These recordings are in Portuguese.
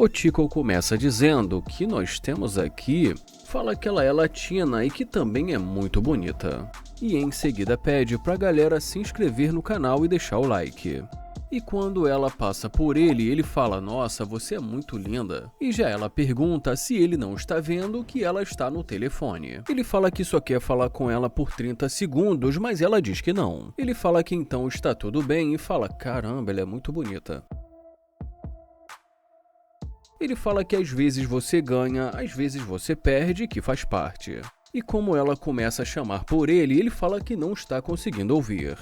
O Tico começa dizendo que nós temos aqui, fala que ela é latina e que também é muito bonita. E em seguida pede pra galera se inscrever no canal e deixar o like. E quando ela passa por ele, ele fala: "Nossa, você é muito linda." E já ela pergunta se ele não está vendo que ela está no telefone. Ele fala que só quer falar com ela por 30 segundos, mas ela diz que não. Ele fala que então está tudo bem e fala: "Caramba, ela é muito bonita." Ele fala que às vezes você ganha, às vezes você perde, que faz parte. E como ela começa a chamar por ele, ele fala que não está conseguindo ouvir.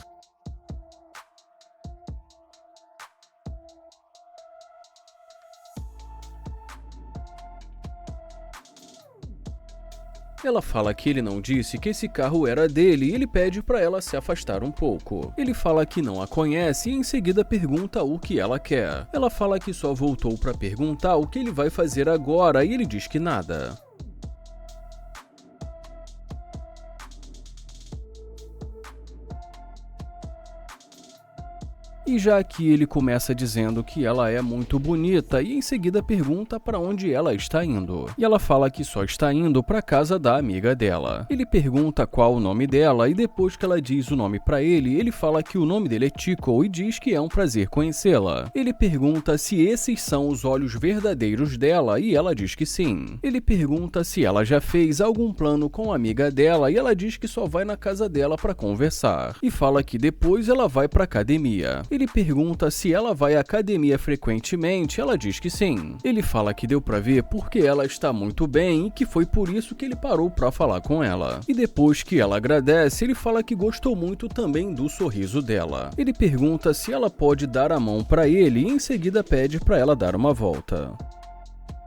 Ela fala que ele não disse que esse carro era dele e ele pede para ela se afastar um pouco. Ele fala que não a conhece e em seguida pergunta o que ela quer. Ela fala que só voltou para perguntar o que ele vai fazer agora e ele diz que nada. E já aqui ele começa dizendo que ela é muito bonita e em seguida pergunta para onde ela está indo. E ela fala que só está indo para casa da amiga dela. Ele pergunta qual o nome dela e depois que ela diz o nome para ele, ele fala que o nome dele é Tico e diz que é um prazer conhecê-la. Ele pergunta se esses são os olhos verdadeiros dela e ela diz que sim. Ele pergunta se ela já fez algum plano com a amiga dela e ela diz que só vai na casa dela para conversar. E fala que depois ela vai para academia. Ele pergunta se ela vai à academia frequentemente, ela diz que sim. Ele fala que deu pra ver porque ela está muito bem e que foi por isso que ele parou pra falar com ela. E depois que ela agradece, ele fala que gostou muito também do sorriso dela. Ele pergunta se ela pode dar a mão pra ele e em seguida pede pra ela dar uma volta.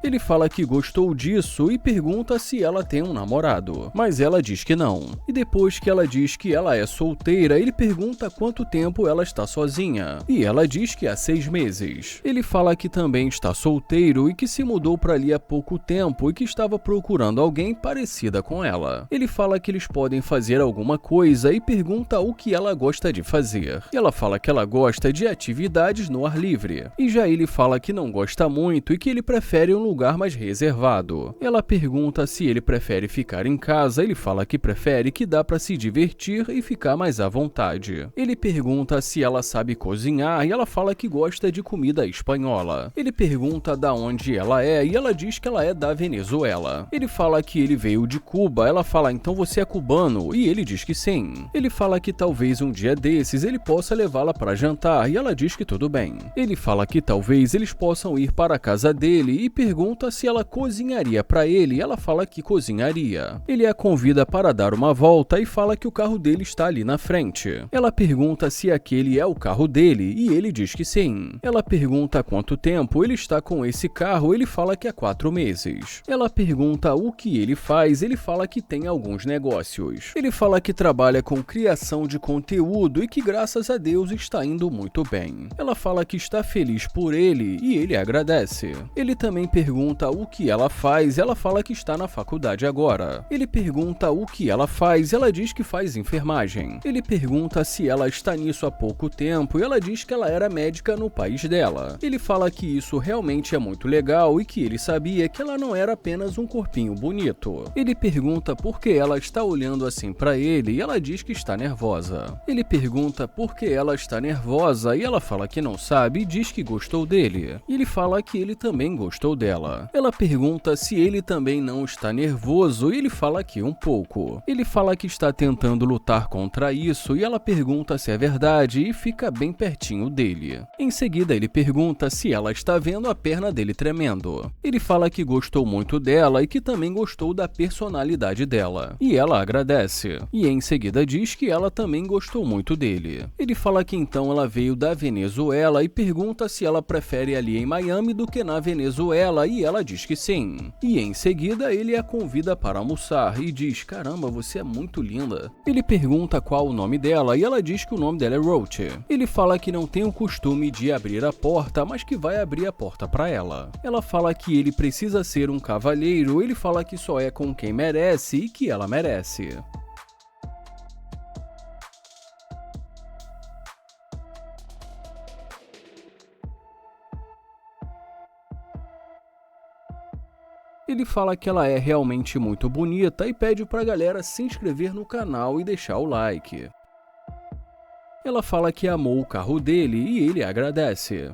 Ele fala que gostou disso e pergunta se ela tem um namorado, mas ela diz que não. E depois que ela diz que ela é solteira, ele pergunta quanto tempo ela está sozinha, e ela diz que há 6 meses. Ele fala que também está solteiro e que se mudou para ali há pouco tempo e que estava procurando alguém parecida com ela. Ele fala que eles podem fazer alguma coisa e pergunta o que ela gosta de fazer. E ela fala que ela gosta de atividades no ar livre. E já ele fala que não gosta muito e que ele prefere um lugar mais reservado. Ela pergunta se ele prefere ficar em casa, ele fala que prefere, que dá pra se divertir e ficar mais à vontade. Ele pergunta se ela sabe cozinhar e ela fala que gosta de comida espanhola. Ele pergunta da onde ela é e ela diz que ela é da Venezuela. Ele fala que ele veio de Cuba, ela fala então você é cubano e ele diz que sim. Ele fala que talvez um dia desses ele possa levá-la para jantar e ela diz que tudo bem. Ele fala que talvez eles possam ir para a casa dele e pergunta se ela cozinharia para ele e ela fala que cozinharia. Ele a convida para dar uma volta e fala que o carro dele está ali na frente. Ela pergunta se aquele é o carro dele e ele diz que sim. Ela pergunta há quanto tempo ele está com esse carro, ele fala que há 4 meses. Ela pergunta o que ele faz, ele fala que tem alguns negócios. Ele fala que trabalha com criação de conteúdo e que graças a Deus está indo muito bem. Ela fala que está feliz por ele e ele agradece. Ele também pergunta o que ela faz, ela fala que está na faculdade agora. Ele pergunta o que ela faz, ela diz que faz enfermagem. Ele pergunta se ela está nisso há pouco tempo e ela diz que ela era médica no país dela. Ele fala que isso realmente é muito legal e que ele sabia que ela não era apenas um corpinho bonito. Ele pergunta por que ela está olhando assim para ele e ela diz que está nervosa. Ele pergunta por que ela está nervosa e ela fala que não sabe e diz que gostou dele. Ele fala que ele também gostou dela. Ela pergunta se ele também não está nervoso e ele fala que um pouco. Ele fala que está tentando lutar contra isso e ela pergunta se é verdade e fica bem pertinho dele. Em seguida ele pergunta se ela está vendo a perna dele tremendo. Ele fala que gostou muito dela e que também gostou da personalidade dela. E ela agradece. E em seguida diz que ela também gostou muito dele. Ele fala que então ela veio da Venezuela e pergunta se ela prefere ali em Miami do que na Venezuela e ela diz que sim. E em seguida ele a convida para almoçar e diz: "Caramba, você é muito linda." Ele pergunta qual o nome dela e ela diz que o nome dela é Roach. Ele fala que não tem o costume de abrir a porta, mas que vai abrir a porta para ela. Ela fala que ele precisa ser um cavalheiro, ele fala que só é com quem merece e que ela merece. Ele fala que ela é realmente muito bonita e pede pra galera se inscrever no canal e deixar o like. Ela fala que amou o carro dele e ele agradece.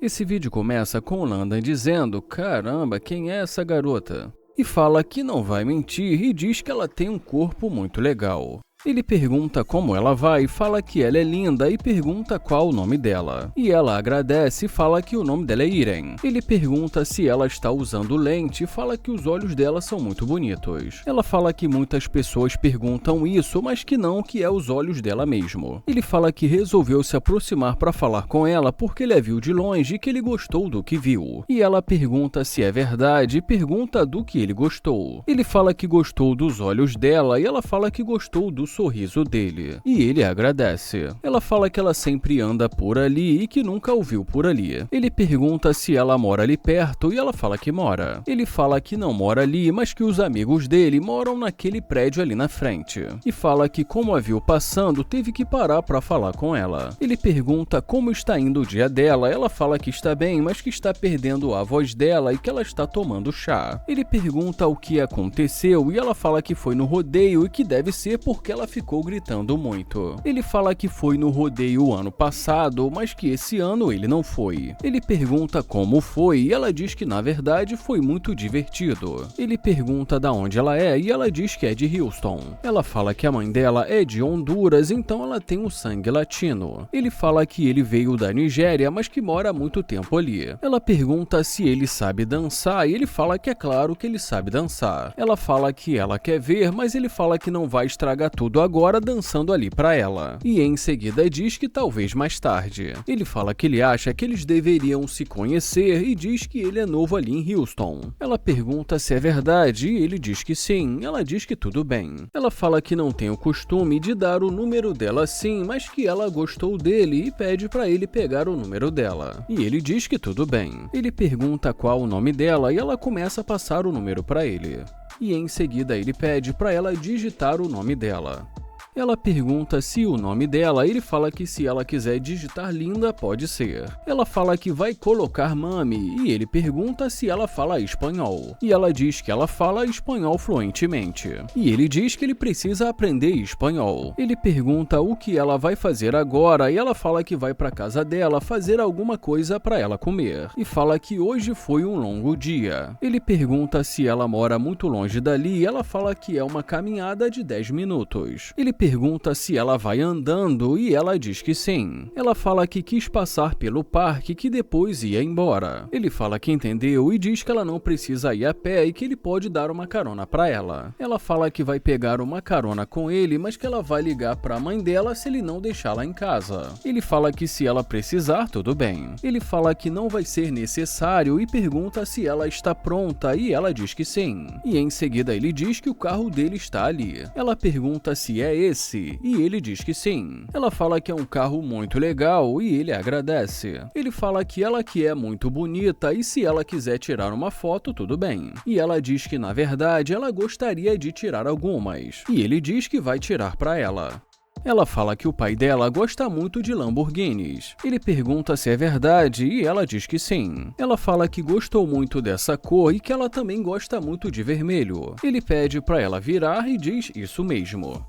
Esse vídeo começa com o Landon dizendo: "Caramba, quem é essa garota?" E fala que não vai mentir e diz que ela tem um corpo muito legal. Ele pergunta como ela vai e fala que ela é linda e pergunta qual o nome dela. E ela agradece e fala que o nome dela é Irene. Ele pergunta se ela está usando lente e fala que os olhos dela são muito bonitos. Ela fala que muitas pessoas perguntam isso, mas que não, que é os olhos dela mesmo. Ele fala que resolveu se aproximar para falar com ela porque ele a viu de longe e que ele gostou do que viu. E ela pergunta se é verdade e pergunta do que ele gostou. Ele fala que gostou dos olhos dela e ela fala que gostou do sorriso dele. E ele agradece. Ela fala que ela sempre anda por ali e que nunca o viu por ali. Ele pergunta se ela mora ali perto e ela fala que mora. Ele fala que não mora ali, mas que os amigos dele moram naquele prédio ali na frente. E fala que como a viu passando, teve que parar para falar com ela. Ele pergunta como está indo o dia dela. Ela fala que está bem, mas que está perdendo a voz dela e que ela está tomando chá. Ele pergunta o que aconteceu e ela fala que foi no rodeio e que deve ser porque ela ficou gritando muito. Ele fala que foi no rodeio ano passado, mas que esse ano ele não foi. Ele pergunta como foi e ela diz que na verdade foi muito divertido. Ele pergunta da onde ela é e ela diz que é de Houston. Ela fala que a mãe dela é de Honduras, então ela tem o sangue latino. Ele fala que ele veio da Nigéria, mas que mora há muito tempo ali. Ela pergunta se ele sabe dançar e ele fala que é claro que ele sabe dançar. Ela fala que ela quer ver, mas ele fala que não vai estragar tudo agora dançando ali pra ela. E em seguida diz que talvez mais tarde. Ele fala que ele acha que eles deveriam se conhecer e diz que ele é novo ali em Houston. Ela pergunta se é verdade e ele diz que sim. Ela diz que tudo bem. Ela fala que não tem o costume de dar o número dela assim, mas que ela gostou dele e pede pra ele pegar o número dela. E ele diz que tudo bem. Ele pergunta qual o nome dela e ela começa a passar o número pra ele. E em seguida ele pede para ela digitar o nome dela. Ela pergunta se o nome dela, ele fala que se ela quiser digitar Linda, pode ser. Ela fala que vai colocar Mami e ele pergunta se ela fala espanhol. E ela diz que ela fala espanhol fluentemente. E ele diz que ele precisa aprender espanhol. Ele pergunta o que ela vai fazer agora e ela fala que vai para casa dela fazer alguma coisa para ela comer. E fala que hoje foi um longo dia. Ele pergunta se ela mora muito longe dali e ela fala que é uma caminhada de 10 minutos. Ele pergunta se ela vai andando e ela diz que sim. Ela fala que quis passar pelo parque que depois ia embora. Ele fala que entendeu e diz que ela não precisa ir a pé e que ele pode dar uma carona para ela. Ela fala que vai pegar uma carona com ele, mas que ela vai ligar para a mãe dela se ele não deixá-la em casa. Ele fala que se ela precisar, tudo bem. Ele fala que não vai ser necessário e pergunta se ela está pronta e ela diz que sim. E em seguida ele diz que o carro dele está ali. Ela pergunta se é esse e ele diz que sim. Ela fala que é um carro muito legal e ele agradece. Ele fala que ela que é muito bonita e se ela quiser tirar uma foto, tudo bem. E ela diz que na verdade ela gostaria de tirar algumas. E ele diz que vai tirar para ela. Ela fala que o pai dela gosta muito de Lamborghinis. Ele pergunta se é verdade e ela diz que sim. Ela fala que gostou muito dessa cor e que ela também gosta muito de vermelho. Ele pede para ela virar e diz isso mesmo.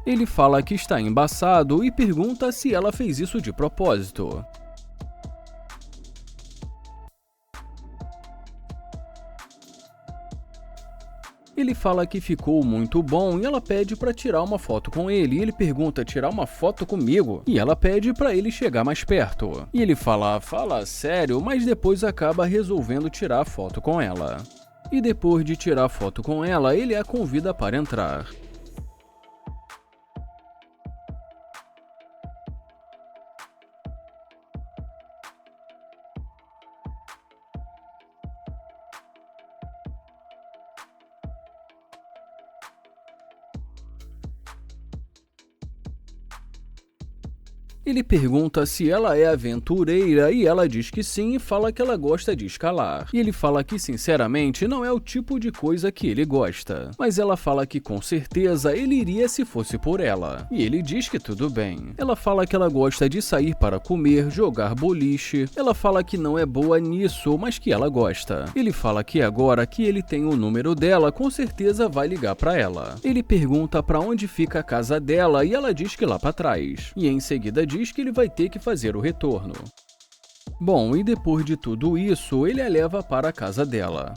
Ele fala que está embaçado e pergunta se ela fez isso de propósito. Ele fala que ficou muito bom e ela pede para tirar uma foto com ele. E ele pergunta: tirar uma foto comigo? E ela pede para ele chegar mais perto. E ele fala sério, mas depois acaba resolvendo tirar a foto com ela. E depois de tirar a foto com ela, ele a convida para entrar. Ele pergunta se ela é aventureira e ela diz que sim e fala que ela gosta de escalar. E ele fala que sinceramente não é o tipo de coisa que ele gosta, mas ela fala que com certeza ele iria se fosse por ela. E ele diz que tudo bem. Ela fala que ela gosta de sair para comer, jogar boliche. Ela fala que não é boa nisso, mas que ela gosta. Ele fala que agora que ele tem o número dela, com certeza vai ligar para ela. Ele pergunta para onde fica a casa dela e ela diz que lá para trás. E em seguida diz que ele vai ter que fazer o retorno. Bom, e depois de tudo isso, ele a leva para a casa dela.